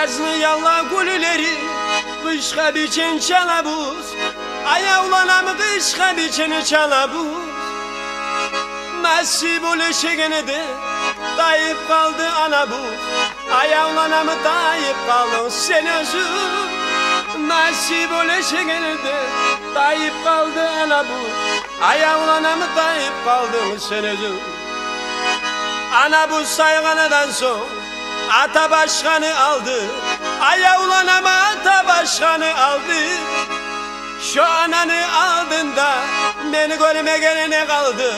Yazlı yalla gülleri kışka biçen çalabuz. Ayavlanam kışka biçeni çalabuz. Nasip oluşegene de dayıp kaldı ana buz. Ayavlanam dayıp kaldı sen özün. Nasip oluşegene de dayıp kaldı ana buz. Ayavlanam dayıp kaldı sen özün. Ana buz sayganadan son ata başkanı aldı. Ayavlanama ata başkanı aldı. Şu ananı aldığında beni görmegene ne kaldı?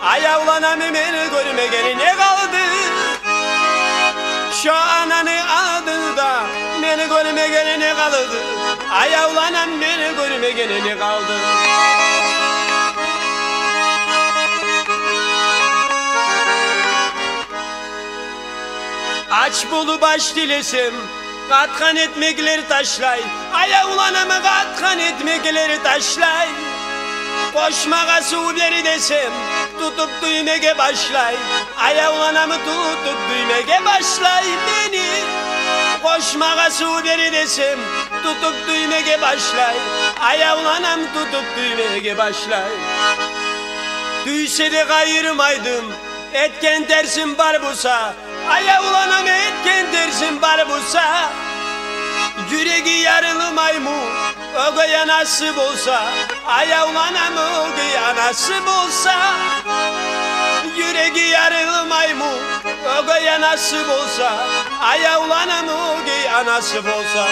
Ayavlanam beni görmegene ne kaldı? Şu ananı aldığında beni görmegene ne kaldı? Ayavlanam beni görmegene ne kaldı? Aç bulu baş dilesem katkan etmekleri taşlay. Ayavlanama katkan etmekleri taşlay. Koşmağa su veri desem tutup düğmeye başlay. Ayavlanamı tutup düğmeye başlay beni. Koşmağa su veri desem tutup düğmeye başlay. Ayavlanam tutup düğmeye başlay. Tüyse de kayırmaydım etken dersim barbusa. Ayavlanam etken dersim barbusa. Yüreği yarılı maymun ögeye nasip olsa. Ayavlanam ögeye nasip olsa. Yüreği yarılı maymun ögeye nasip olsa. Ayavlanam ögeye nasip olsa.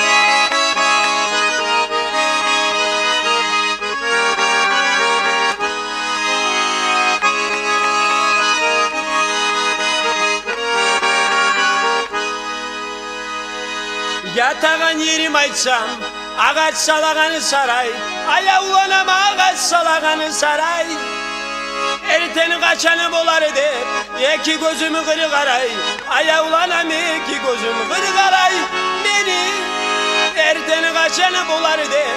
Yatağın yerim açsam ağaç salağanı saray. Ayavlanam ağaç salağanı saray. Erteni kaçanım olar edip iki gözümü kırık aray. Ayavlanam iki gözümü kırık aray beni. Erteni kaçanım olar edip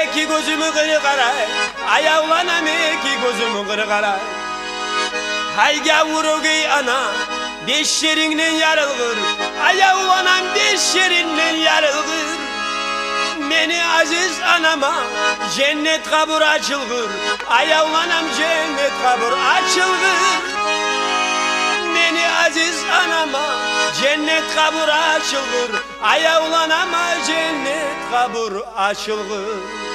iki gözümü kırık aray. Ayavlanam iki gözümü kırık aray. Hay gavuru giy ana beş yerinden yarılgır. Ayavlanam beş yerinden yarılgır. Beni aziz anama cennet kabur açılgır. Ayavlanam cennet kabur açılgır. Beni aziz anama cennet kabur açılgır. Ayavlanama cennet kabur açılgır.